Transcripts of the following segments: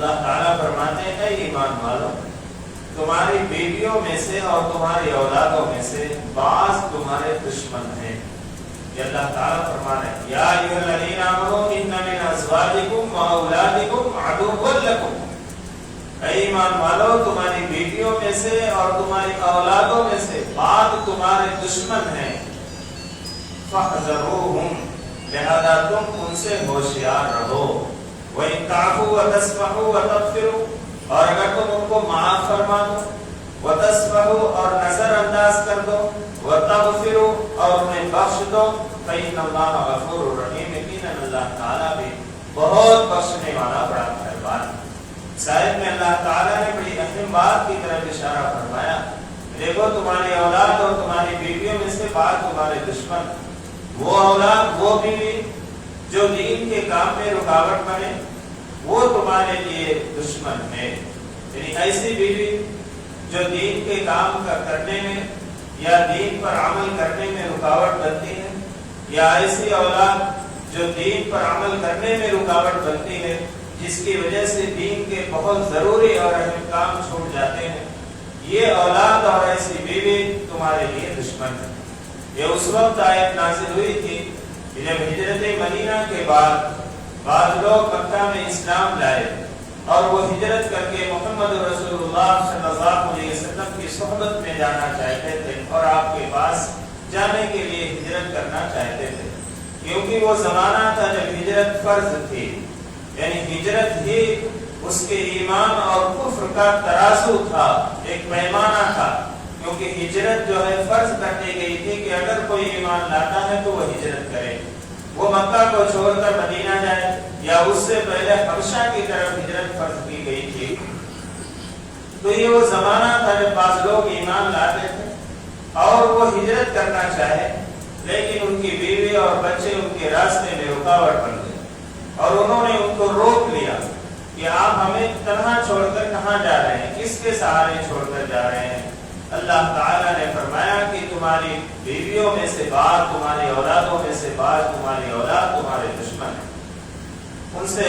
اللہ تعالیٰ فرماتے ہیں اے ایمان والو تمہاری بیویوں میں سے اور تمہاری اولادوں میں سے بعض تمہارے دشمن ہیں. یہ اللہ تعالیٰ فرما رہے ہیں یا ایھا الذین آمنوا ان من ازواجکم و اولادکم عدو لکم. اے ایمان والو تمہاری بیویوں میں سے اور تمہاری اولادوں میں سے بعض تمہارے دشمن ہیں. فاحذروہم لہذا تم ان سے ہوشیار رہو. وَإِن تَعْفُوا وَتَصْفَحُوا وَتَغْفِرُوا اور اگر تم ان کو معاف فرما دو وَتَصْفَحُوا اور نظر انداز کر دو وَتَغْفِرُوا اور انہیں بخش دو فَإِنَّ اللَّهَ غَفُورٌ رَحِيمٌ. یقیناً اللہ تعالیٰ بھی بہت بخشنے والا بڑا مہربان. شاید میں اللہ تعالیٰ نے بڑی اہم بات کی طرف اشارہ فرمایا. دیکھو تمہاری اولاد اور تمہاری بیویوں میں سے بعض تمہارے دشمن. وہ اولاد وہ بیوی جو دین کے کام میں رکاوٹ بنے وہ تمہارے لیے دشمن ہے. یعنی ایسی بیوی جو دین کے کام کرنے میں یا دین پر عمل کرنے میں رکاوٹ بنتی ہے یا ایسی اولاد جو دین پر عمل کرنے میں رکاوٹ بنتی ہے جس کی وجہ سے دین کے بہت ضروری اور اہم کام چھوٹ جاتے ہیں, یہ اولاد اور ایسی بیوی تمہارے لیے دشمن ہے. یہ اس وقت آیت نازل ہوئی تھی جب ہجرت مدینہ کے بعد بعض لوگ مکہ میں اسلام لائے اور وہ ہجرت کر کے محمد رسول اللہ صلی اللہ علیہ وسلم کی صحبت میں جانا چاہتے تھے اور آپ کے پاس جانے کے لیے ہجرت کرنا چاہتے تھے, کیونکہ وہ زمانہ تھا جب ہجرت فرض تھی. یعنی ہجرت ہی اس کے ایمان اور کفر کا ترازو تھا, ایک پیمانہ تھا, کیونکہ ہجرت جو ہے فرض کر دی گئی تھی کہ اگر کوئی ایمان لاتا ہے تو وہ ہجرت کرے, وہ مکہ کو چھوڑ کر مدینہ جائے, یا اس سے پہلے حبشہ کی طرف ہجرت فرض کی گئی تھی. تو یہ وہ زمانہ تھا جب بعض لوگ ایمان لاتے تھے اور وہ ہجرت کرنا چاہے لیکن ان کی بیوی اور بچے ان کے راستے میں رکاوٹ بن گئے اور انہوں نے ان کو روک لیا کہ آپ ہمیں تنہا چھوڑ کر کہاں جا رہے ہیں, کس کے سہارے چھوڑ کر جا رہے ہیں. اللہ تعالیٰ نے فرمایا کہ تمہاری بیویوں میں سے بعض تمہاری اولادوں میں سے بعض تمہاری اولاد تمہارے دشمن ہیں, ان سے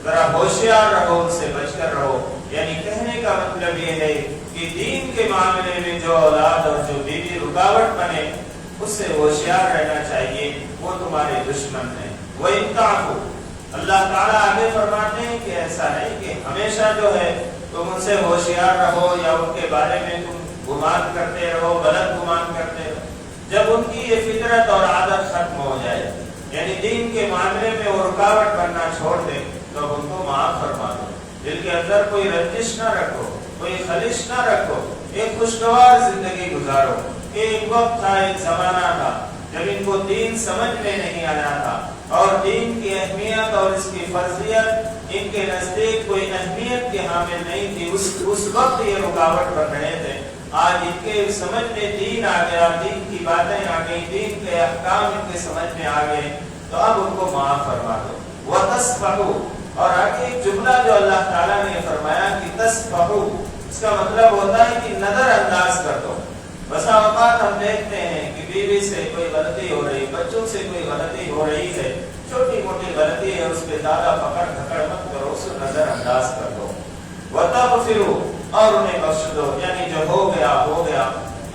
ذرا ہوشیار رہو, ان سے بچ کر رہو. یعنی کہنے کا مطلب یہ ہے کہ دین کے معاملے میں جو اولاد اور جو بیوی رکاوٹ بنے اس سے ہوشیار رہنا چاہیے, وہ تمہارے دشمن ہیں. وَإِن تَعْفُوا اللہ تعالیٰ آگے فرماتے ہیں کہ ایسا نہیں کہ ہمیشہ جو ہے تم ان سے ہوشیار رہو یا ان کے بارے میں تم گمان کرتے رہو, غلط گمان کرتے رہو. جب ان کی یہ فطرت اور عادت ختم ہو جائے, یعنی دین کے معاملے میں وہ رکاوٹ بننا چھوڑ دے, تو ان کو معاف فرما دو. دل کے اندر کوئی رنجش نہ رکھو, کوئی خلش نہ رکھو, ایک خوشگوار زندگی گزارو. ایک وقت تھا, ایک زمانہ تھا جب ان کو دین سمجھ میں نہیں آیا تھا اور دین کی اہمیت اور اس کی فرضیت ان کے نزدیک کوئی اہمیت کے حامل نہیں تھی. اس وقت یہ رکاوٹ بن رہے تھے. آج ان کے سمجھ میں دین آ گیا, دین کی باتیں آ گئی, دین کے احکام ان کے سمجھ میں آ گئے, تو اب ان کو معاف فرما دو. وَتَصْفَحُوا اور آگے ایک جملہ جو اللہ تعالیٰ نے فرمایا کہ تَصْفَحُوا, اس کا مطلب ہوتا ہے کہ نظر انداز کر دو. بسا اوقات ہم دیکھتے ہیں کہ بیوی سے کوئی غلطی ہو رہی, بچوں سے کوئی غلطی ہو رہی ہے, چھوٹی موٹی غلطی ہے, اس پہ زیادہ پکڑ دھکڑ مت کرو, اس کو نظر انداز کر دو. وَتَغْفِرُوا اور انہیں بخش دو, یعنی جو ہو گیا ہو گیا,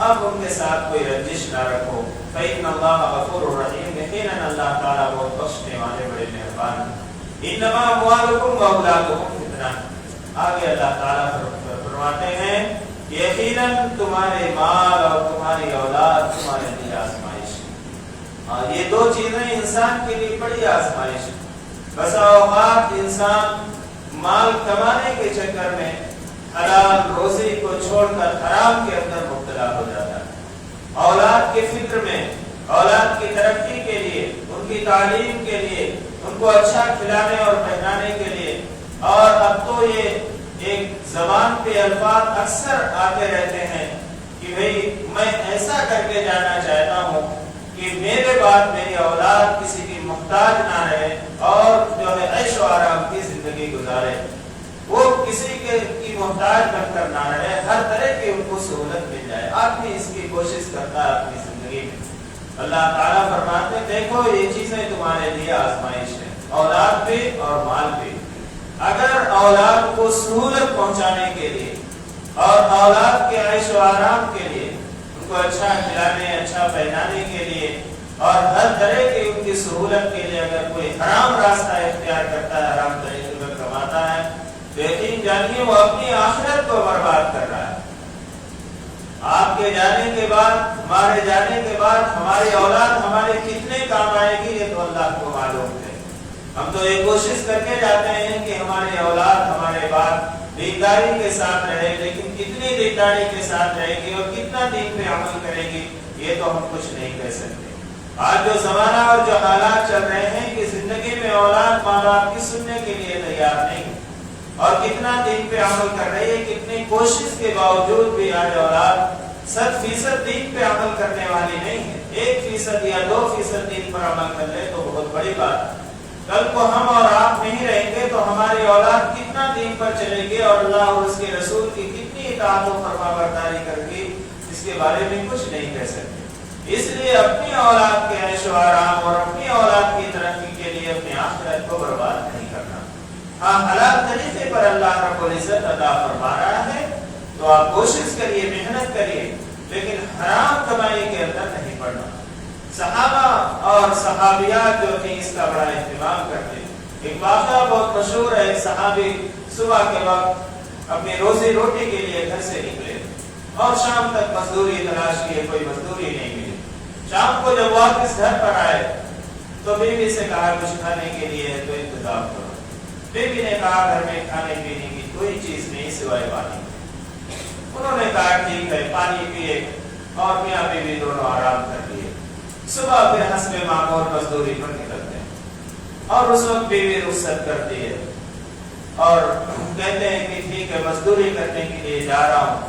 اب ان کے ساتھ کوئی رنجش نہ رکھو. فَإِنَّ اللَّهَ غَفُورٌ رَحِيمٌ یقیناً اللہ تعالیٰ بہت بخشنے والے بڑے مہربان ہیں. إِنَّمَا أَمْوَالُكُمْ وَأَوْلَادُكُمْ فِتْنَةٌ آگے اللہ تعالیٰ فرماتے ہیں یقیناً تمہارے مال اور تمہاری اولاد تمہارے لیے آزمائش ہے. یہ دو چیزیں انسان کے لیے بڑی آزمائش ہے. بسا اوقات انسان مال کمانے کے چکر میں حلال روزی کو چھوڑ کر حرام کے اندر مبتلا ہو جاتا ہے. اولاد کے فکر میں, اولاد کی ترقی کے لیے, ان کی تعلیم کے لیے, ان کو اچھا کھلانے اور پہنانے کے لیے, اور اب تو یہ ایک زبان پہ الفاظ اکثر آتے رہتے ہیں کہ بھئی میں ایسا کر کے جانا چاہتا ہوں کہ میرے بعد میری اولاد کسی کی محتاج نہ رہے اور جو ہے عیش و آرام کی زندگی گزارے, وہ کسی کی محتاج بن کر نہ رہے, ہر طرح کی ان کو سہولت مل جائے. آدمی اس کی کوشش کرتا ہے اپنی زندگی میں. اللہ تعالیٰ فرماتے ہیں دیکھو یہ چیزیں تمہارے لیے آزمائش ہے, اولاد بھی اور مال بھی. اگر اولاد کو سہولت پہنچانے کے لیے اور اولاد کے عیش و آرام کے لیے، ان کو اچھا کھلانے اچھا پہنانے کے لیے اور ہر طرح کی ان کی سہولت کے لیے اگر کوئی حرام راستہ اختیار کرتا ہے، حرام طریقے پر کماتا ہے، تو یقین جانیے وہ اپنی آخرت کو برباد کر رہا ہے۔ آپ کے جانے کے بعد، ہمارے جانے کے بعد ہماری اولاد ہمارے کتنے کام آئے گی یہ تو اللہ کو معلوم ہے۔ ہم تو یہ کوشش کر کے جاتے ہیں کہ ہماری اولاد ہمارے بعد دینداری کے ساتھ رہے، لیکن کتنی دینداری کے ساتھ رہے گی اور کتنا دین پہ عمل کرے گی یہ تو ہم کچھ نہیں کہہ سکتے۔ آج جو زمانہ اور جو حالات چل رہے ہیں کہ زندگی میں اولاد ماں باپ کی سننے کے لیے تیار نہیں اور کتنا دین پہ عمل کر رہی ہے، کتنی کوشش کے باوجود بھی آج اولاد 100% دین پہ عمل کرنے والی نہیں ہے۔ 1% یا 2% دین پر عمل کر لے تو بہت بڑی بات ہے۔ کل کو ہم اور آپ نہیں رہیں گے تو ہماری اولاد کتنا دین پر چلے گی اور اللہ اور اس کے رسول کی کتنی اطاعت و فرما برداری کرے گی، اس کے بارے میں کچھ نہیں کہہ سکتے۔ اس لیے اپنی اولاد کے عیش و آرام اور اپنی اولاد کی ترقی کے لیے اپنی آخرت کو برباد نہیں کرنا۔ ہاں، حلال طریقے پر اللہ رب العزت عطا فرما رہا ہے تو آپ کوشش کریے، محنت کریے، لیکن حرام کمائی کے اندر نہیں پڑنا۔ صحابہ اور صحابیات جو تھیں اس کا بڑا اہتمام کرتے ہیں۔ ایک واقعہ بہت مشہور ہے، ایک صحابی صبح کے وقت اپنی روزی روٹی کے لیے گھر سے نکلے اور شام تک مزدوری تلاش کیے، کوئی مزدوری نہیں ملی۔ شام کو جب واپس گھر پر آئے تو بیوی سے کہا کچھ کھانے کے لیے ہے تو انتظام کرو۔ بیوی نے کہا گھر میں کھانے پینے کی کوئی چیز نہیں سوائے پانی۔ انہوں نے کہا ٹھیک ہے، پانی پیے اور میاں بیوی دونوں آرام کر لیے۔ صبح پھر حسب معمول مزدوری پر نکلتے ہیں اور اس وقت بیوی رخصت کرتی ہے اور کہتے ہیں کہ ٹھیک ہے مزدوری کرنے کے لیے جا رہا ہوں،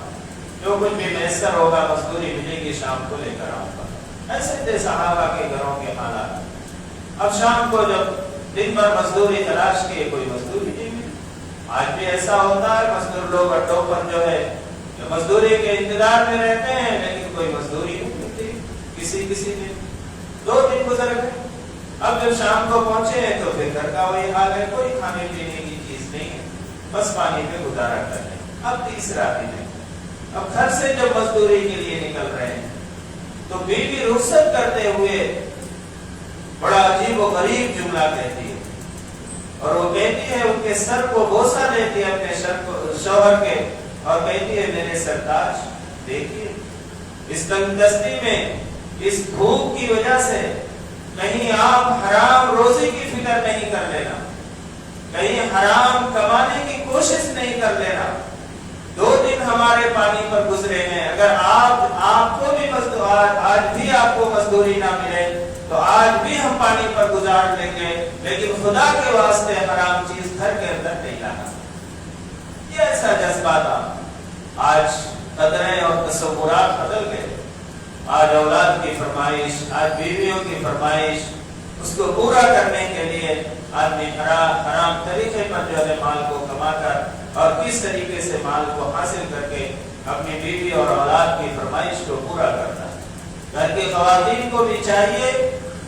جو کچھ بھی میسر ہوگا مزدوری ملے گی شام کو لے کر آؤں گا۔ ایسے تھے صحابہ کے گھروں کے حالات۔ اب شام کو جب دن بھر مزدوری تلاش کیے کوئی مزدوری نہیں ملی۔ آج بھی ایسا ہوتا ہے، مزدور لوگ اڈوں پر جو ہے مزدوری کے انتظار میں رہتے ہیں لیکن کوئی مزدوری نہیں ملتی۔ کسی دن 2 دن گزر گئے، اب جب شام کو پہنچے ہیں تو پھر گھر کا وہی حال ہے، کوئی کھانے پینے کی چیز نہیں ہے، بس پانی پہ گزارا کر رہے ہیں۔ اب تیسرا دن ہے، اب گھر سے جب مزدوری کے لیے نکل رہے ہیں تو بیوی رخصت کرتے ہوئے بڑا عجیب و غریب جملہ کہتی ہے اور وہ کہتی ہے، ان کے سر کو بوسہ دیتی ہے اپنے شوہر کے اور کہتی ہے میرے سرتاج دیکھیے اس تنگدستی میں، اس بھوک کی وجہ سے کہیں آپ حرام روزی کی فکر نہیں کر لینا، کہیں حرام کمانے کی کوشش نہیں کر لینا۔ 2 دن ہمارے پانی پر گزرے ہیں، اگر آپ کو بھی آج بھی آپ کو مزدوری نہ ملے تو آج بھی ہم پانی پر گزار لیں گے، لیکن خدا کے واسطے حرام چیز گھر کے اندر نہیں لانا۔ یہ ایسا جذبہ تھا۔ آج قدریں اور تصورات بدل گئے۔ آج اولاد کی فرمائش، آج بیویوں کی فرمائش، اس کو پورا کرنے کے لیے آدمی حرام طریقے پر جو ہے مال کو کما کر اور کس طریقے سے مال کو حاصل کر کے اپنی بیوی اور اولاد کی فرمائش کو پورا کرتا ہے۔ گھر کی خواتین کو بھی چاہیے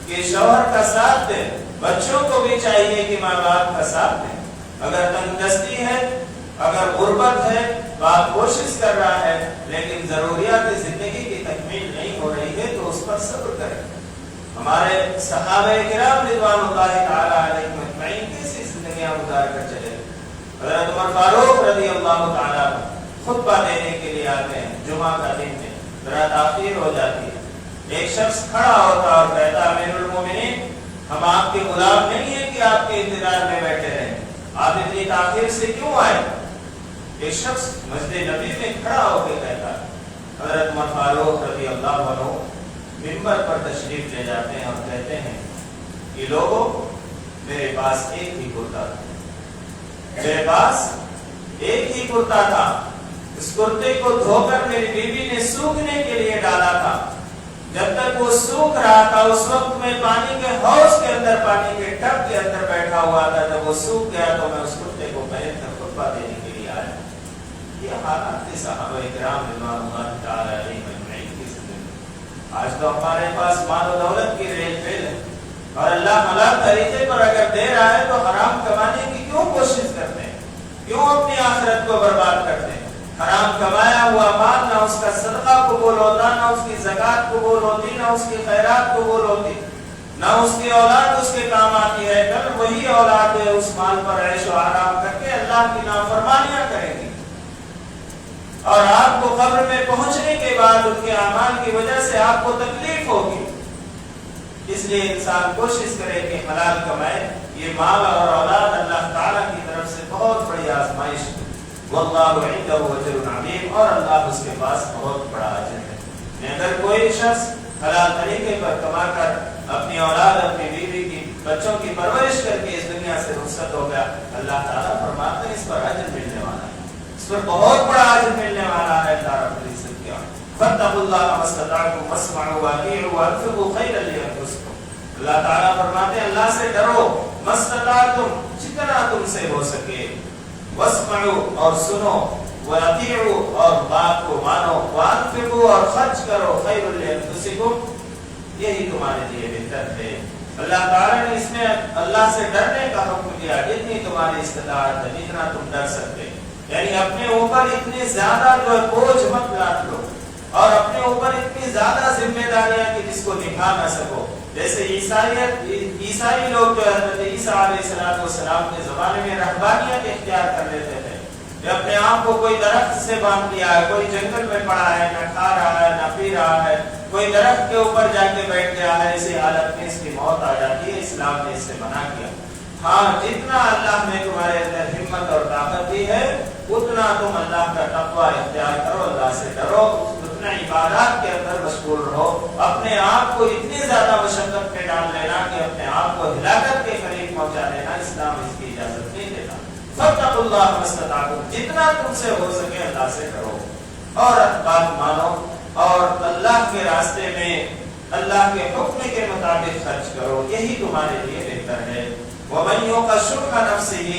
کہ شوہر کا ساتھ دیں، بچوں کو بھی چاہیے کہ ماں باپ کا ساتھ دیں۔ اگر تنگدستی ہے، اگر غربت ہے تو آپ کوشش کر رہا ہے لیکن ضروریات زندگی کی تکمیل نہیں ہو رہی ہے تو اس پر صبر کریں۔ ہمارے صحابہ کرام رضوان اللہ تعالی علیہم اجمعین کیسی زندگیاں گزار کر چلے۔ حضرت عمر فاروق رضی اللہ تعالیٰ خطبہ دینے کے لیے آتے ہیں، جمعہ کا دن ہے، ذرا تاخیر ہو جاتی ہے، ایک شخص کھڑا ہوتا اور کہتا امیر المومنین ہم آپ کے غلام نہیں ہیں کہ آپ کے انتظار میں بیٹھے رہیں، آپ اتنی تاخیر سے کیوں آئے؟ ایک شخص مسجد نبی میں کھڑا ہو کے کہتا ہے۔ حضرت عمر فاروق رضی اللہ عنہ منبر پر تشریف لے جاتے ہیں اور کہتے ہیں کہ لوگوں میرے پاس ایک ہی کرتا تھا، میرے پاس ایک ہی کرتا تھا، اس کرتے کو دھو کر میری بیوی نے سوکھنے کے لیے ڈالا تھا، جب تک وہ سوکھ رہا تھا اس وقت میں پانی کے حوض کے اندر، پانی کے ٹب کے اندر بیٹھا ہوا تھا، جب وہ سوکھ گیا تو میں اس کرتے کو پہن کر خطبہ دینے کے لیے آیا۔ یہ حالات تھے صحابہ کرام رضوان اللہ تعالی علیہم اجمعین کی زندگی۔ آج تو ہمارے پاس مال و دولت کی ریل فیل ہے اور اللہ حلال طریقے پر اگر دے رہا ہے تو حرام کمانے کی کیوں کوشش کرتے ہیں؟ کیوں اپنی آخرت کو برباد کرتے ہیں؟ حرام کمایا ہوا مال نہ اس کا صدقہ قبول ہوتا، نہ اس کی زکات قبول ہوتی، نہ اس کی خیرات قبول ہوتی، نہ اس کی اولاد اس کے کام آتی ہے۔ کل وہی اولاد اس مال پر عیش و آرام کر کے اللہ کی نافرمانیاں کریں گی، اور آپ کو قبر میں پہنچنے کے بعد ان کے اعمال کی وجہ سے آپ کو تکلیف ہوگی۔ اس لیے انسان کوشش کرے کہ حلال کمائے۔ یہ مال اور اولاد اللہ تعالیٰ کی طرف سے بہت بڑی آزمائش ہے۔ واللہ عنده اجر عظیم، اور اللہ اس کے پاس بہت بڑا اجر ہے۔ اگر کوئی شخص حلال طریقے پر کما کر اپنی اولاد، اپنی بیوی کی، بچوں کی پرورش کر کے اس دنیا سے رخصت ہو گیا، اللہ تعالیٰ فرماتے ہیں اس پر اجر ملنے والا ہے، اس پر بہت بڑا اجر ملنے والا ہے۔ اللہ رب العزت کیا فاتقوا اللہ ما استطعتم واسمعوا واطیعوا وانفقوا خیرا لانفسکم۔ اللہ تعالیٰ فرماتے ہیں اللہ سے ڈرو، ما استطعتم، جتنا تم سے ہو سکے، واسمعوا اور سنو، واطیعوا اور بات کو مانو، وانفقوا اور خرچ کرو، خیر لانفسکم، یہی تمہارے لیے بہتر ہے۔ اللہ تعالیٰ نے اس میں اللہ سے ڈرنے کا حکم دیا، جتنی تمہاری استطاعت ہے، جتنا تم ڈر سکتے، یعنی اپنے اوپر اتنی زیادہ جو ہے بوجھ مت لاٹ لو، اور اپنے اوپر اتنی زیادہ ذمہ داریاں کہ جس کو نبھا نہ سکو۔ جیسے عیسائی لوگ جو حضرت عیسیٰ علیہ السلام کے زمانے میں رہبانیت اختیار کر لیتے تھے کہ اپنے آپ کو کوئی درخت سے باندھ لیا ہے، کوئی جنگل میں پڑا ہے، نہ کھا رہا ہے نہ پی رہا ہے، کوئی درخت کے اوپر جا کے بیٹھ گیا ہے، اسی حالت میں اس کی موت آ جاتی ہے۔ اسلام نے اس سے منع کیا۔ ہاں، جتنا اللہ نے تمہارے اندر ہمت اور طاقت دی ہے، اتنا تم اللہ کا تقوی اختیار کرو، اللہ سے ڈرو، اتنا عبادات کے اندر مشغول رہو، اپنے آپ کو اتنی زیادہ مشقت میں ڈال لینا کہ اپنے آپ کو ہلاکت کے قریب پہنچا دینا، اسلام اس کی اجازت نہیں دیتا۔ فاتقوا اللہ ما استطعتم، جتنا تم سے ہو سکے اللہ سے ڈرو اور بات مانو، اور اللہ کے راستے میں اللہ کے حکم کے مطابق خرچ کرو، یہی تمہارے لیے بہتر ہے۔ وَمَن يُوقَ شُحَّ نَفْسِهِ،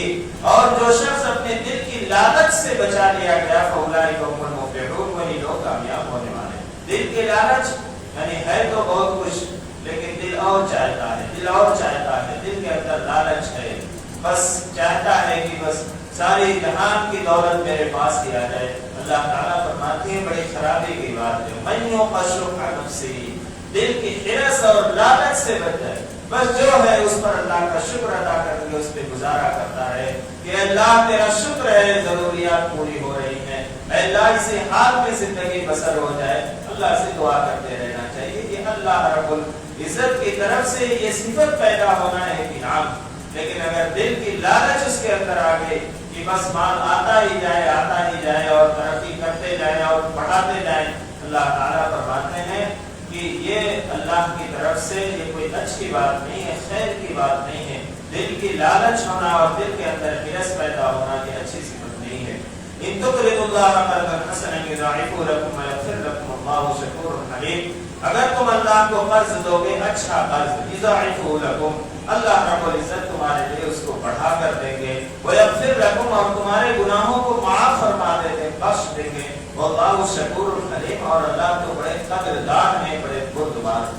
اور جو شخص اپنے دل کی لالچ سے بچا لیا گیا، فَأُولَٰئِكَ هُمُ الْمُفْلِحُونَ، وہی لوگ کامیاب ہونے والے ہیں۔ دل کی لالچ یعنی ہے تو بہت کچھ، لیکن دل اور چاہتا ہے، دل اور چاہتا ہے، دل کے اندر لالچ ہے، بس چاہتا ہے کہ بس ساری جہان کی دولت میرے پاس ہی آ جائے۔ اللہ تعالیٰ فرماتے ہیں بڑی خرابی کی بات ہے، مَن يُوقَ شُحَّ نَفْسِهِ، دل کی حرص اور لالچ سے بچ جائے، بس جو ہے اس پر اللہ کا شکر ادا کر کے اس پہ گزارا کرتا ہے کہ اللہ تیرا شکر ہے، ضروریات پوری ہو رہی ہیں، اللہ اسی حال میں زندگی بسر ہو جائے۔ اللہ سے دعا کرتے رہنا چاہیے کہ اللہ رب العزت کی طرف سے یہ صفت پیدا ہونا ہے انعام، لیکن اگر دل کی لالچ اس کے اندر آ گئی کہ بس مال آتا ہی جائے اور ترقی کرتے جائیں اور بڑھاتے جائیں، اللہ تعالیٰ فرماتے ہیں کہ یہ اللہ کی طرف سے یہ کوئی اچھی بات نہیں ہے، خیر کی بات نہیں ہے۔ دل کی لالچ ہونا اور دل کے اندر حرص پیدا ہونا یہ اچھی صفت نہیں ہے۔ ان تقرضوا اللہ قرضا حسنا یضاعفہ لکم ویغفر لکم واللہ شکور حلیم، اگر تم اللہ کو قرض دو گے، اچھا قرض، یضاعفہ لکم، اللہ رب العزت تمہارے لیے اس کو بڑھا کر دیں گے، ویغفر لکم، اور تمہارے گناہوں کو معاف فرما دیں گے، بخش دیں گے، واللہ شکور حلیم، اور اللہ تو بڑے قدردان ہیں، بڑے بردبار۔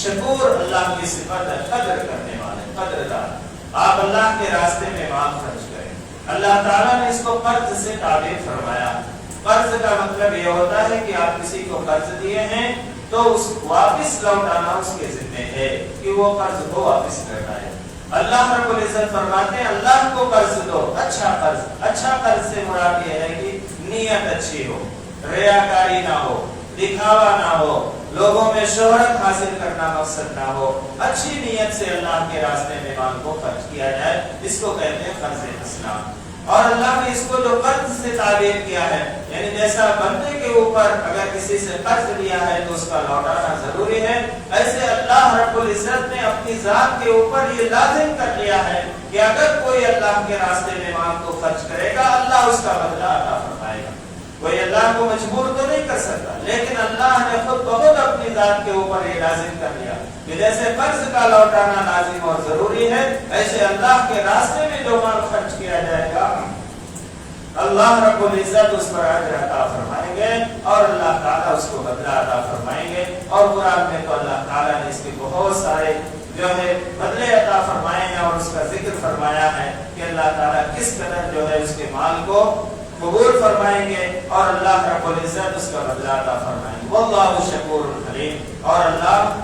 شکور اللہ کی صفت ہے، قدر کرنے والے، قدردان۔ آپ اللہ کے راستے میں مال خرچ کریں۔ اللہ تعالیٰ نے اس کو قرض سے تعبیر فرمایا۔ قرض کا مطلب یہ ہوتا ہے کہ آپ کسی کو قرض دیے ہیں تو اس واپس لوٹانا اس کے ذمہ ہے کہ وہ قرض کو واپس لوٹائے۔ اللہ رب العزت فرماتے ہیں اللہ کو قرض دو، اچھا قرض۔ اچھا قرض سے مراد یہ ہے کہ نیت اچھی ہو، ریاکاری نہ ہو، دکھاوا نہ ہو، لوگوں میں شہرت حاصل کرنا مقصد نہ ہو، اچھی نیت سے اللہ کے راستے میں مال کو خرچ کیا جائے، اس کو کہتے ہیں قرض حسنا۔ اور اللہ نے اس کو جو قرض سے تعبیر کیا ہے، یعنی جیسا بندے کے اوپر اگر کسی سے قرض لیا ہے تو اس کا لوٹانا ضروری ہے، ایسے اللہ رب العزت نے اپنی ذات کے اوپر یہ لازم کر لیا ہے کہ اگر کوئی اللہ کے راستے میں مال کو خرچ کرے گا، اللہ اس کا بدلہ عطا فرمائے گا۔ کوئی اللہ کو مجبور تو نہیں کر سکتا، لیکن اللہ نے خود بخود اپنی ذات کے اوپر یہ لازم کر لیا کہ جیسے قرض کا لوٹانا لازم اور ضروری ہے، ایسے اللہ کے راستے میں جو مال خرچ کیا جائے گا اللہ رب العزت اس پر اجر عطا فرمائیں گے اور اللہ تعالیٰ اس کو بدلہ عطا فرمائیں گے۔ اور قرآن میں تو اللہ تعالیٰ نے اس کے بہت سارے جو ہے بدلے عطا فرمائے ہیں اور اس کا ذکر فرمایا ہے کہ اللہ تعالیٰ کس قدر جو ہے اس کے مال کو قبول فرمائیں گے اور اللہ رب العزت اس کا بدلہ عطا فرمائیں گے۔ واللہ شکور حلیم، اور اللہ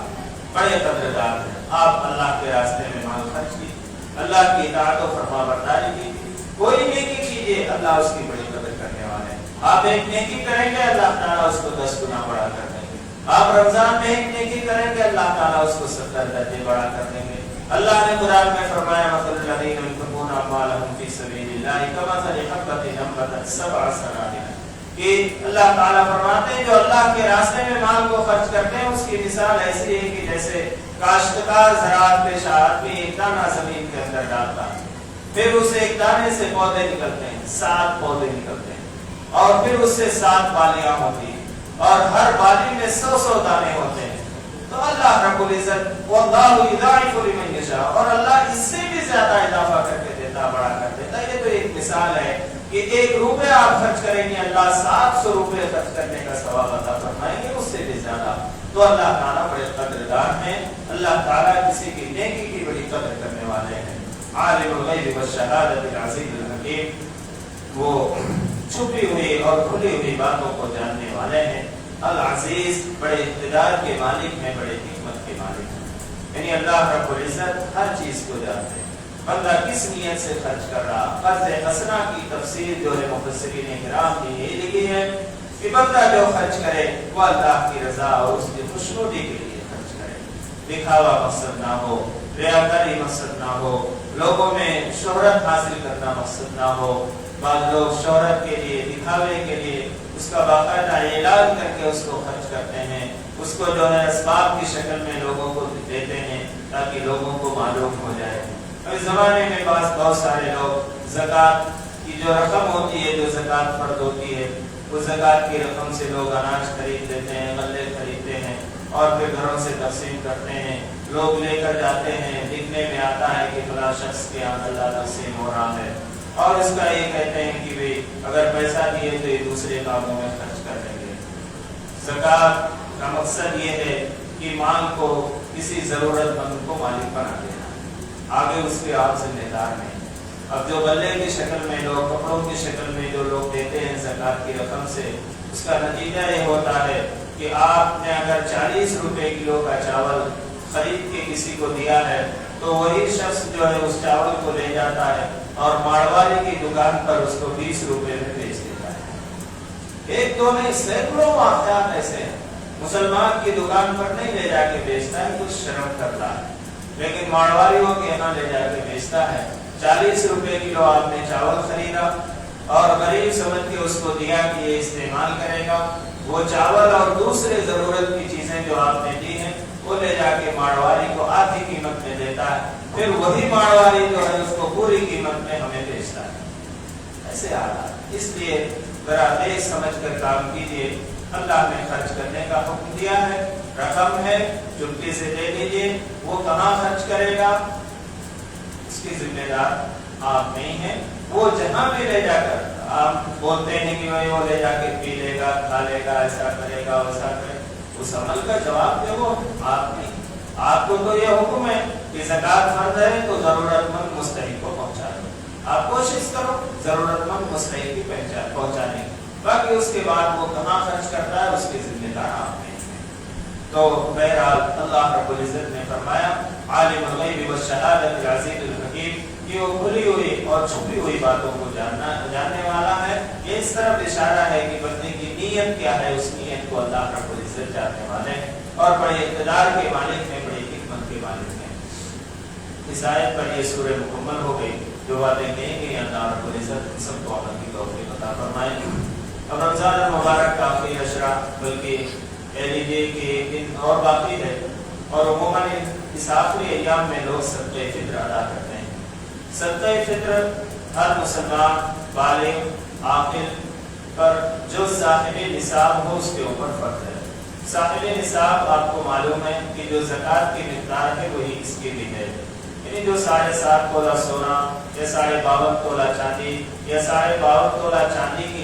بڑے قدردان ہیں۔ آپ اللہ کے راستے میں مال خرچ کیجیے، اللہ کی اطاعت و فرما برداری کیجیے، کوئی نیکی کیجیے، اللہ اس کی بڑی قدر کرنے والے ہیں۔ آپ ایک نیکی کریں گے اللہ تعالیٰ اس کو 10 گنا بڑا کر دیں گے۔ آپ رمضان میں ایک نیکی کریں گے اللہ تعالیٰ اس کو 70 درجے بڑا کر دیں گے۔ اللہ نے قرآن میں فرمایا مثل الذین ينفقون اموالهم فی سبیل اللہ کمثل حبۃ انبتت سبع سنابل، کہ اللہ تعالیٰ فرماتے ہیں جو اللہ کے راستے میں مال کو خرچ کرتے ہیں اس کی مثال ایسی ہے کہ جیسے کاشتکار زراعت پیشہ آدمی ایک دانہ زمین کے اندر ڈالتا ہے، پھر اسے ایک دانے سے پودے نکلتے ہیں، 7 پودے نکلتے ہیں، اور پھر اس سے 7 بالیاں ہوتی ہیں، اور ہر بالی میں 100 دانے ہوتے ہیں۔ تو اللہ رب العزت واللہ یضاعف لمن یشاء، اور اللہ اس سے بھی زیادہ اضافہ کر کے دیتا، بڑا کر دیتا۔ یہ تو ایک مثال ہے کہ 1 روپے آپ خرچ کریں گے اللہ 700 روپے خرچ کرنے کا ثواب عطا فرمائیں گے، اس سے بھی زیادہ۔ تو اللہ تعالیٰ بڑے قدردان ہیں، اللہ تعالیٰ کسی کی نیکی کی بڑی قدر کرنے والے ہیں۔ عالم الغیب والشہادۃ العزیز الحکیم، وہ چھپی ہوئی اور کھلی ہوئی باتوں کو جاننے والے ہیں۔ العزیز، بڑے اقتدار کے مالک ہیں، بڑے حکمت کے مالک ہیں، یعنی اللہ رب العزت ہر چیز کو جانتے ہیں۔ بندہ کس نیت سے خرچ کر رہا، قرض حسنہ کی تفسیر جو ہے مفسرین کرام نے یہ لکھی ہے کہ بندہ جو خرچ کرے وہ اللہ کی رضا اور اس کی خوشنودی کے لیے خرچ کرے، دکھاوا مقصد نہ ہو، ریاکاری مقصد نہ ہو، لوگوں میں شہرت حاصل کرنا مقصد نہ ہو۔ بعض لوگ شہرت کے لیے، دکھاوے کے لیے اس کا باقاعدہ اعلان کر کے اس کو خرچ کرتے ہیں، اس کو جو ہے اسباب کی شکل میں لوگوں کو دیتے ہیں تاکہ لوگوں کو معلوم ہو جائے۔ اس زمانے میں بہت سارے لوگ زکوٰۃ کی جو رقم ہوتی ہے، جو زکوٰۃ فرض ہوتی ہے، اس زکوٰۃ کی رقم سے لوگ اناج خرید لیتے ہیں، غلے خریدتے ہیں اور پھر گھروں سے تقسیم کرتے ہیں، لوگ لے کر جاتے ہیں، لکھنے میں آتا ہے کہ فلاں شخص کے یہاں غلہ تقسیم ہو رہا ہے، اور اس کا یہ کہتے ہیں کہ بھئی اگر پیسہ دیے تو یہ دوسرے کاموں میں خرچ کر دیں گے۔ زکوٰۃ کا مقصد یہ ہے کہ مال کو کسی ضرورت مند کو مالک بنا دینا، آگے اس کے آپ ذمہ دار نہیں۔ اب جو غلے کی شکل میں لوگ، کپڑوں کی شکل میں جو لوگ دیتے ہیں زکوٰۃ کی رقم سے، اس کا نتیجہ یہ ہوتا ہے کہ آپ نے اگر 40 روپے کلو کا چاول خرید کے کسی کو دیا ہے تو وہی شخص جو ہے اس چاول کو لے جاتا ہے اور ماڑواڑی کی دکان پر اس کو 20 روپے میں بیچ دیتا ہے۔ ایک دو نہیں، سینکڑوں واقعات ایسے ہیں۔ مسلمان کی دکان پر نہیں لے جا کے بیچتا ہے، کچھ شرم کرتا ہے، لیکن ماڑواڑیوں کے یہاں لے جا کے بیچتا ہے۔ 40 روپے کلو آپ نے چاول خریدا اور غریب سمجھ کے اس کو دیا کہ یہ استعمال کرے گا، وہ چاول اور دوسرے ضرورت کی چیزیں جو آپ نے دی ہیں وہ لے جا کے ماڑواڑی کو آدھی قیمت میں دیتا ہے، پھر وہی ماڑواڑی جو ہے اس کو پوری قیمت میں ہمیں بیچتا ہے۔ ایسے حالات، اس لیے ذرا دیکھ سمجھ کر کام کیجیے۔ اللہ نے خرچ کرنے کا حکم دیا ہے، رقم ہے چپکے سے دے دیجیے، وہ کہاں خرچ کرے گا اس کی ذمہ دار آپ نہیں ہیں۔ وہ جہاں بھی لے جا کر، آپ بولتے ہیں کہ وہ لے جا کے پی لے گا، کھا لے گا، ایسا کرے گا، ویسا کرے گا، اس عمل کا جواب دے وہ آپ نہیں۔ آپ کو تو یہ حکم ہے کہ زکوٰۃ فرض ہے تو ضرورت مند مستحق کو پہنچا دو، آپ کوشش کرو ضرورت مند مستحق کی پہنچانے کی، باقی اس کے بعد وہ کہاں خرچ کرتا ہے اس کی ذمہ دار آپ نہیں ہیں۔ تو بہرحال اللہ رب العزت نے فرمایا عالم الغیب والشہادۃ العزیز الحکیم، کہ وہ کھلی ہوئی اور چھپی ہوئی باتوں کو جاننے والا ہے۔ یہ اس طرف اشارہ ہے کہ بندے کی نیت کیا ہے، اس نیت کو اللہ رب العزت جاننے والے ہیں، اور بڑے اقتدار کے مالک ہیں، بڑی حکمت کے مالک ہیں۔ اس آیت پر یہ سورہ مکمل ہو گئی۔ جو باتیں کہیں گی اللہ رب العزت سب کو عمل کی توفیق عطا فرمائے۔ اب رمضان المبارک کا آخری عشرہ، بلکہ کہہ لیجیے کہ ایک دن اور باقی ہے، اور عموماً اس آخری ایام میں لوگ صدقہ فطر ادا کرتے ہیں۔ صدقہ فطر ہر مسلمان بالغ عاقل پر جو صاحب نصاب ہو اس کے اوپر فرض ہے۔ صاحب نصاب آپ کو معلوم ہے کہ جو زکوٰۃ کی مقدار ہے وہی اس کی بھی ہے، یعنی جو 7.5 تولہ سونا یا 52.5 تولہ چاندی یا 52.5 تولہ چاندی کی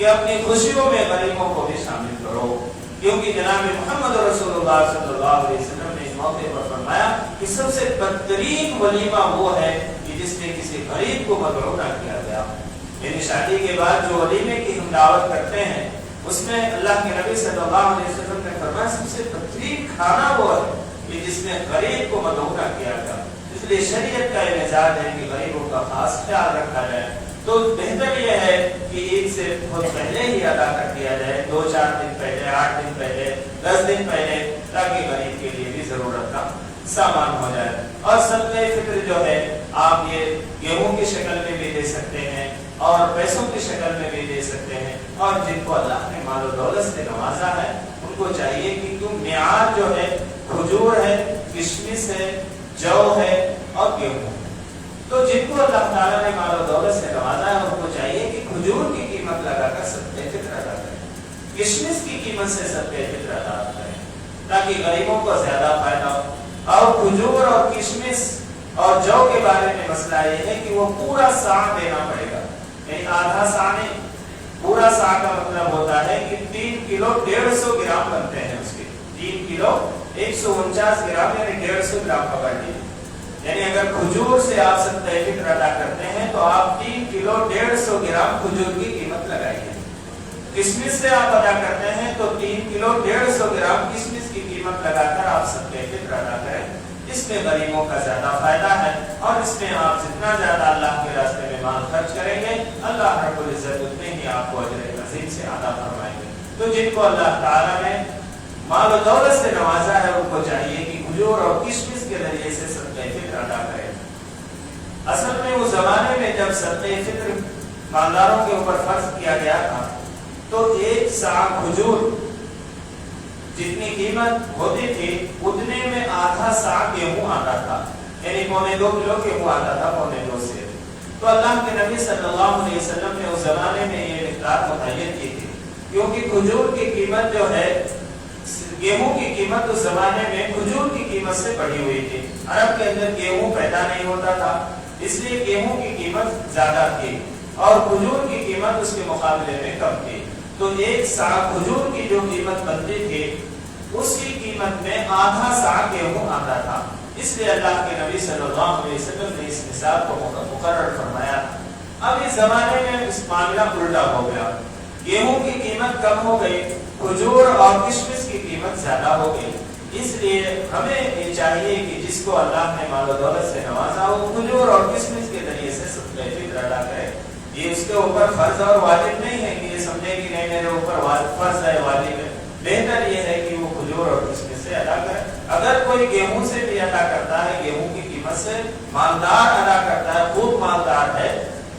کہ اپنی خوشیوں میں غریبوں کو بھی شامل کرو، کیونکہ جناب محمد رسول اللہ صلی اللہ علیہ وسلم نے اس موقع پر فرمایا کہ سب سے بدترین ولیمہ وہ ہے کہ جس میں کسی غریب کو مدعو نہ کیا گیا۔ یعنی شادی کے بعد جو ولیمے کی ہم دعوت کرتے ہیں اس میں اللہ کے نبی صلی اللہ علیہ وسلم نے فرمایا سب سے بدترین کھانا وہ ہے کہ جس میں غریب کو مدعو نہ کیا گیا۔ اس لیے شریعت کا یہ مزاج ہے کہ غریبوں کا خاص خیال رکھا جائے، تو بہتر یہ ہے کہ عید سے بہت پہلے ہی ادا کر دیا جائے، 2-4 دن پہلے، 8 دن پہلے، 10 دن پہلے، تاکہ غریب کے لیے بھی ضرورت کا سامان ہو جائے۔ اور صدقہ فطر جو ہے آپ یہ گیہوں کی شکل میں بھی دے سکتے ہیں اور پیسوں کی شکل میں بھی دے سکتے ہیں، اور جن کو اللہ نے مال و دولت سے نوازا ہے ان کو چاہیے کہ کیوں معیار جو ہے کھجور ہے، کشمش ہے، جو ہے اور گیہوں، تو جن کو اللہ تعالیٰ نے مال و دولت سے نوازا ہے ان کو چاہیے کہ کھجور کی قیمت لگا کر صدقہ فطر ادا کریں، کشمش کی قیمت سے صدقہ فطر ادا کریں، تاکہ غریبوں کو زیادہ فائدہ ہو۔ اور کھجور اور کشمش اور جو کے بارے میں مسئلہ یہ ہے کہ وہ پورا سا دینا پڑے گا، یعنی آدھا سا نہیں، پورا سا کا مطلب ہوتا ہے کہ 3 کلو 150 گرام بنتے ہیں اس کے، 3 کلو 149 گرام یعنی 150 گرام پکڑ لیجیے۔ یعنی اگر کھجور سے آپ صدقہ فطر ادا کرتے ہیں تو آپ 3 کلو 150 گرام کھجور کی قیمت لگائیے۔ کشمش سے آپ ادا کرتے ہیں تو 3 کلو 150 گرام کشمش کی قیمت لگا کر آپ صدقہ فطر ادا کریں۔ اس میں غریبوں کا زیادہ فائدہ ہے، اور اس میں آپ جتنا زیادہ اللہ کے راستے میں مال خرچ کریں گے اللہ رب العزت اتنے ہی آپ کو اجر عظیم سے عطا فرمائیں گے۔ تو جن کو اللہ تعالیٰ نے مال و دولت سے نوازا ہے ان کو چاہیے کہ کھجور اور کشمش کے ذریعے سے صدقہ فطر ادا کریں۔ اصل میں اس زمانے میں جب صدقہ فطر مالداروں کے اوپر فرض کیا گیا تھا تو 1 سا کھجور جتنی قیمت ہوتی تھی اتنے میں آدھا سا گیہوں آتا تھا، یعنی 1.25 کلو گیہوں آتا تھا، 1.25 سے۔ تو اللہ کے نبی صلی اللہ علیہ وسلم نے اس زمانے میں یہ مقدار متعین کی تھی، کیونکہ کھجور کی قیمت جو ہے گیہوں کی قیمت اس زمانے میں کھجور کی قیمت سے بڑھی ہوئی تھی۔ عرب کے اندر گیہوں پیدا نہیں ہوتا تھا، اس لیے گیہوں کی قیمت زیادہ تھی اور کھجور کی قیمت اس کے مقابلے میں کم تھی۔ تو 1 سا کھجور کی جو قیمت بنتی تھی اس کی قیمت میں آدھا سا گیہوں آتا تھا، اس لیے اللہ کے نبی صلی اللہ علیہ وسلم نے اس نصاب کو مقرر فرمایا۔ اب اس زمانے میں اس معاملہ الٹا ہو گیا، گیہوں کی قیمت کم ہو گئی، کھجور اور کشمش کی قیمت زیادہ ہو گئی۔ اس لیے ہمیں یہ چاہیے کہ جس کو اللہ نے مال و دولت سے نوازا وہ کھجور اور کشمش کے ذریعے سے صدقہ فطر ادا کرے۔ یہ اس کے اوپر فرض اور واجب نہیں ہے کہ یہ سمجھے کہ نہیں میرے اوپر فرض ہے، واجب ہے۔ بہتر یہ ہے کہ وہ کھجور اور کشمش سے ادا کرے۔ اگر کوئی گیہوں سے بھی ادا کرتا ہے، گیہوں کی قیمت سے مالدار ادا کرتا ہے، خوب مالدار ہے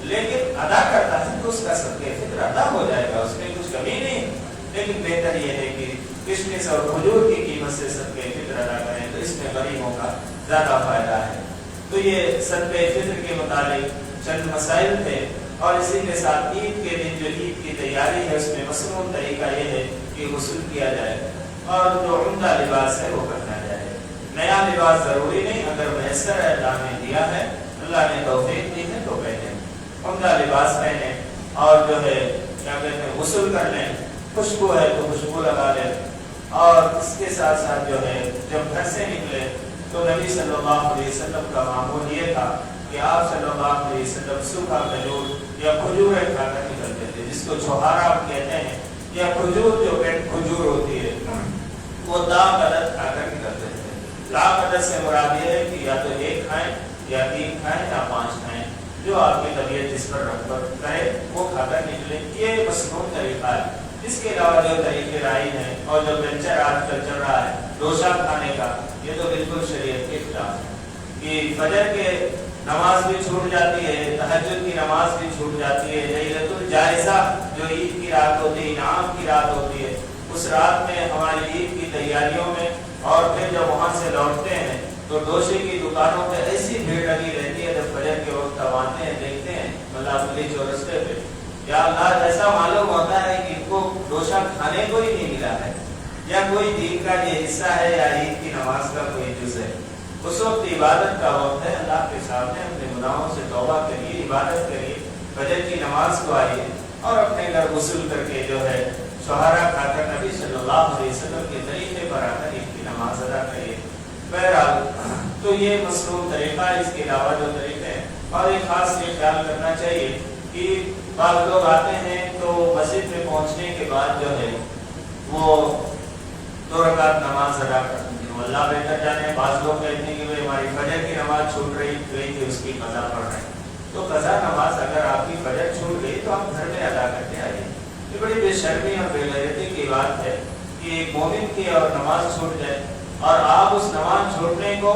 لیکن ادا کرتا ہے تو اس کا صدقہ فطر ادا ہو جائے گا، اس میں کچھ کمی نہیں۔ لیکن بہتر یہ ہے کہ کشمش اور کھجور کی قیمت سے صدقہ فطر ادا کریں تو اس میں غریبوں کا زیادہ فائدہ ہے۔ تو یہ صدقہ فطر کے متعلق چند مسائل تھے، اور اسی کے ساتھ عید کے دن جو عید کی تیاری ہے اس میں مصنون طریقہ یہ ہے کہ غسل کیا جائے اور جو عمدہ لباس ہے وہ پہنا جائے۔ نیا لباس ضروری نہیں، اگر میسر ہے اللہ نے دیا ہے، اللہ نے توفیق دی ہے تو پہنے، عمدہ لباس پہنے، اور جو ہے کیا کہتے ہیں غسل کر لیں، خوشبو ہے تو خوشبو لگا لیں، اور اس کے ساتھ ساتھ جو ہے جب گھر سے نکلے تو نبی صلی اللہ علیہ وسلم کا معمول یہ تھا کہ آپ صلی اللہ علیہ وسلم سوکھا کھجور یا کھجوریں کھا کر نکلتے تھے، جس کو چھوہارا آپ کہتے ہیں، یا کھجور جو پیٹ کھجور ہوتی ہے وہ داغ عدد کھا کر نکلتے تھے۔ داغ عدد سے مراد یہ ہے کہ یا تو 1 کھائیں یا 3 کھائیں یا 5 کھائیں، جو آپ کی طبیعت جس پر رغبت کرے وہ کھا کر نکلے۔ یہ مصنون طریقہ ہے۔ اس کے علاوہ جو طریقے رائج ہیں اور جو کلچر آج کل چل رہا ہے ڈوسا کھانے کا، یہ تو بالکل شریعت کے خلاف ہے کہ فجر کے نماز بھی چھوٹ جاتی ہے، تہجد کی نماز بھی چھوٹ جاتی ہے، لیلۃ الجائزہ جو عید کی رات ہوتی ہے، انعام کی رات ہوتی ہے، اس رات میں ہماری عید کی تیاریوں میں اور پھر جب وہاں سے لوٹتے ہیں تو ڈوسے کی دکانوں پہ ایسی بھیڑ لگی رہتی ہے، جب فجر کے وقت اب آتے ہیں دیکھتے ہیں ملابلی چورستے پہ، یا اللہ ایسا معلوم ہوتا ہے کہ ان کو ڈوسا کھانے کو ہی نہیں ملا ہے، یا کوئی دین کا یہ حصہ ہے یا عید کی نماز کا کوئی جز ہے۔ اس وقت عبادت کا وقت ہے، اللہ کے سامنے اپنے گناہوں سے توبہ کریے، عبادت کریے، فجر کی نماز کو آئیے، اور اپنے گھر غسل کر کے جو ہے شوہرہ کھا کر نبی صلی اللہ علیہ وسلم کے طریقے پر آ کر عید کی نماز ادا کریے۔ بہرحال تو یہ مصنوع طریقہ ہے، اس کے علاوہ جو طریقے ہیں، اور ایک خاص یہ خیال کرنا چاہیے کہ بعض لوگ آتے ہیں تو مسجد میں پہنچنے کے بعد جو ہے وہ 2 رکعت نماز ادا کرتے ہیں، اللہ بہتر جانے۔ بعض لوگ کہتے ہیں کہ بھائی ہماری فجر کی نماز چھوٹ گئی تھی، اس کی قضا پڑھ رہے ہیں۔ تو قضا نماز اگر آپ کی فجر چھوٹ گئی تو آپ گھر میں ادا کر کے آئیے۔ یہ بڑی بے شرمی اور بے غیرتی کی بات ہے کہ ایک مومن کی اور نماز چھوٹ جائے اور آپ اس نماز چھوٹنے کو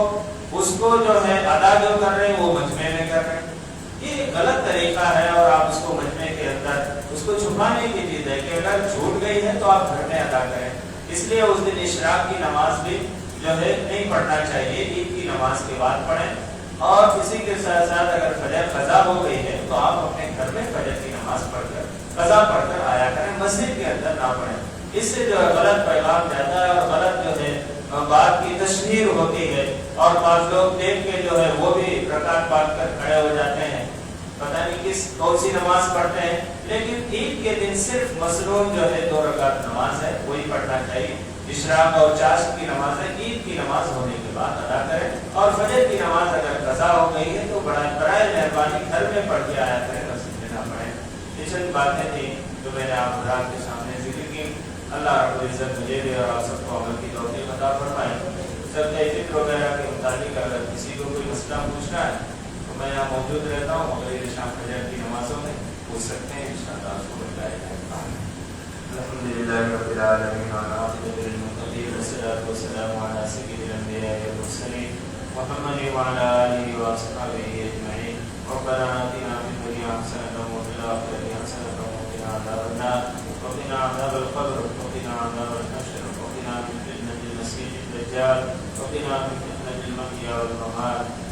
اس کو جو ہے ادا جو کر رہے ہیں وہ مجمع میں کر رہے ہیں۔ یہ غلط طریقہ ہے اور آپ اس کو مجمع کے اندر اس کو چھپانے کی چیز ہے کہ اگر چھوٹ گئی ہے تو آپ گھر میں ادا کریں۔ اس لیے اس دن اشراق کی نماز بھی جو ہے نہیں پڑھنا چاہیے، عید کی نماز کے بعد پڑھیں۔ اور کسی کے ساتھ ساتھ اگر فجر قضا ہو گئی ہے تو آپ اپنے گھر میں فجر کی نماز پڑھ کر قضا پڑھ کر آیا کریں، مسجد کے اندر نہ پڑھیں۔ اس سے جو ہے غلط پیغام جاتا ہے اور غلط جو ہے بات کی تشہیر ہوتی ہے، اور بعض لوگ دیکھ کے جو ہے وہ بھی رکعت پڑھ کر کھڑے ہو جاتے ہیں، پتہ نہیں کون سی نماز پڑھتے ہیں، لیکن عید کے دن صرف مصنون جو ہے 2 رکعت نماز ہے وہی پڑھنا چاہیے۔ اشراق اور چاشت کی نماز ہے، عید کی نماز ہونے کے بعد ادا کریں، اور فجر کی نماز اگر قضا ہو گئی ہے تو برائے مہربانی گھر میں پڑھ کے آیا کریں، مسجد میں نہ پڑھیں۔ یہ چند باتیں تھیں جو میں نے آپ حضرات کے سامنے ذکر کی۔ اللہ رب العزت مجھے بھی اور آپ سب کو عمل کی توفیق عطا فرمائے۔ سب فکر وغیرہ کے متعلق اگر کسی کو کوئی مسئلہ پوچھنا ہے تو میں یہاں موجود رہتا ہوں، مغرب شام فجر کی نمازوں میں پوچھ سکتے ہیں، انشاءاللہ آپ کو بتائے جائے گا۔ الحمدللہ رب العالمین والعاقبۃ للمتقین والصلاۃ والسلام علی سید الانبیاء والمرسلین محمد وعلی آلہ واصحابہ اجمعین۔ ربنا آتنا فی الدنیا حسنۃ وفی الآخرۃ حسنۃ وقنا عذاب النار وقنا عذاب القبر وقنا عذاب الحشر وقنا من فتنة المسیح الدجال وقنا من فتنة المحیا والممات۔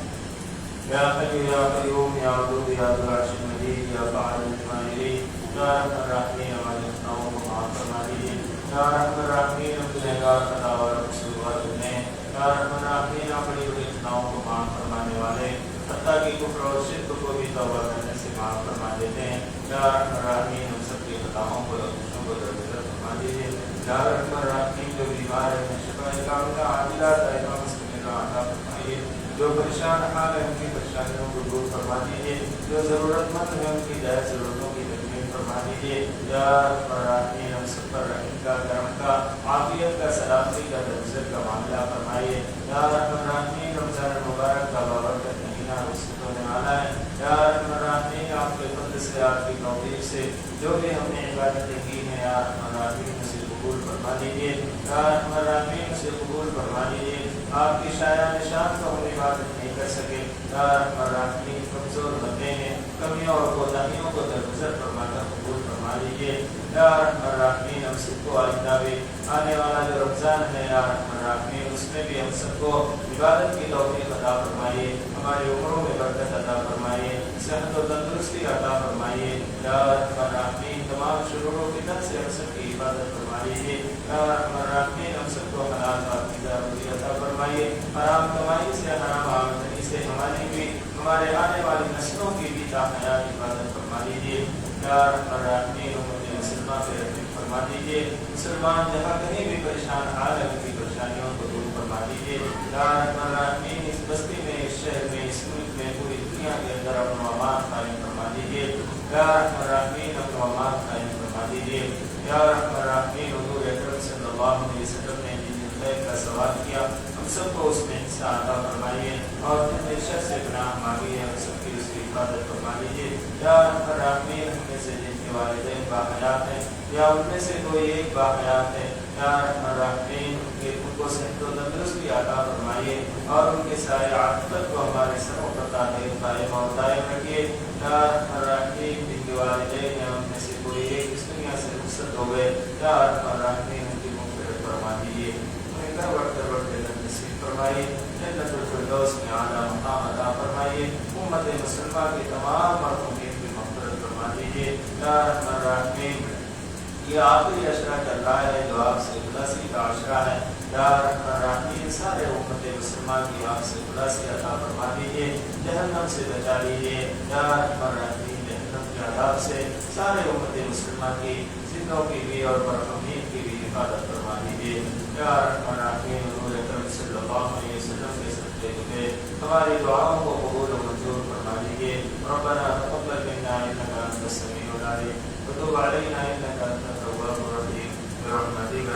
یا حی یا قیوم یا ودود یا ذو العرش المجید یا فاعل لما یرید، یا ارحم الراحمین ہمارے گناہوں کو معاف فرما دیجیے، یا ارحم الراحمین ہم گنہگار خطاوار قصوروار بندے ہیں، یا ارحم الراحمین آپ بڑی بڑی گناہوں کو معاف فرمانے والے، حتیٰ کہ کفر اور شرک کو بھی توبہ کرنے سے معاف فرما دیتے ہیں، یا ارحم الراحمین ہم سب کی خطاؤں کو لغزشوں کو درگزر فرما دیجیے، یا ارحم الراحمین جو بیمار ہیں شفا کاملہ عاجلہ دائمہ مستمرہ عطا فرمائیے، جو پریشان حال ہے ان کی پریشانیوں کو دور فرما دیجیے، جو ضرورت مند ہے ان کی جائز ضرورتوں کی تکمیل فرما دیجیے، یا رب الراحمین ہم سب پر رحم کا، کرم کا، عافیت کا، سلامتی کا، درگزر کا معاملہ فرمائیے، یا رب الراحمین رمضان المبارک کا بابرکت مہینہ رخصت ہونے والا ہے، یا رب الراحمین آپ کے فضل سے، آپ کی توفیق سے جو بھی ہم نے عبادتیں کی ہیں یا رب الراحمین اسے قبول فرما دیجیے، یا رب الراحمین اسے قبول فرما دیجیے۔ آپ کی شاعران شان کو ہم عبادت نہیں کر سکے، یا رب الراحمین کمزور بندے ہیں، کمیوں اور کوتاہیوں کو درگزر فرما کر قبول فرما لیجیے، یا رب الراحمین ہم سب کو آئندہ بھی آنے والا جو رمضان ہے یا رب الراحمین اس میں بھی ہم سب کو عبادت کی توفیق عطا فرمائیے، ہماری عمروں میں برکت عطا فرمائیے، صحت و تندرستی عطا فرمائیے، یا رب الراحمین تمام شرور و فتن سے ہم سب کی حفاظت فرما لیجیے، یا رب الراحمین ہم سب کو حلال پاکیزہ روزی عطا فرمائیے، حرام کمائی سے، حرام آمدنی سے ہماری بھی ہمارے آنے والی نسلوں کی بھی تاحیات حفاظت فرما لیجیے، یا رب الراحمین امت مسلمہ پہ رحم فرما دیجیے، مسلمان جہاں کہیں بھی پریشان حال ہے ان کی پریشانیوں کو دور فرما دیجیے، یا رب الراحمین اس بستی میں، اس شہر میں، اس ملک میں، پوری دنیا کے اندر امن و امان قائم فرما دیجیے، یا رب الراحمین امن و امان قائم فرما دیجیے، یا رب الراحمین حضور اکرم صلی اللہ علیہ وسلم نے جن خیر کا سوال کیا ہم سب کو اس میں حصہ عطا فرمائیے، اور جن شر سے گناہ مانگی ہے ہم سب کی اس کی حفاظت فرما لیجیے، یا رب الراحمین ہم میں سے جن کے والدین باحیات ہیں یا ان میں سے کوئی ایک باحیات ہے، یا رب الراحمین ان کو صحت و تندرستی عطا فرمائیے، اور ان کے سارے عاقبت کو ہمارے سروں پر قائم اور دائم رکھیے، یا رب الراحمین جن کے والدین ہیں ان میں سے کوئی ایک اس دنیا سے رخصت ہو گئے، یا رب الراحمین ان کی مغفرت فرما دیجیے، انہیں کروٹ کروٹ کے جنت نصیب فرمائیے، جنت الفردوس میں اعلیٰ مقام عطا فرمائیے، امت مسلمہ کے تمام مرحومین کی مغفرت فرما دیجیے، یا رب الراحمین یہ آخری عشرہ چل رہا ہے جو آپ سے خلاصی کا عشرہ ہے، یا رب الراحمین سارے امت مسلمہ کی آپ سے خلاصی عطا فرما دیجیے، جہنم سے بچا لیجیے، یا رب الراحمین جہنم کے عذاب سے سارے امت مسلمہ کی زندوں کی بھی اور مرحومین کی بھی حفاظت فرما دیجیے. یا رحمن الرحیم حضور اکرم صلی اللہ علیہ وسلم کے صدقے میں ہماری دعاؤں کو قبول و منظور فرما دیجیے. ربنا تقبل منا انک انت السمیع العلیم وتب علینا انک انت التواب الرحیم برحمتک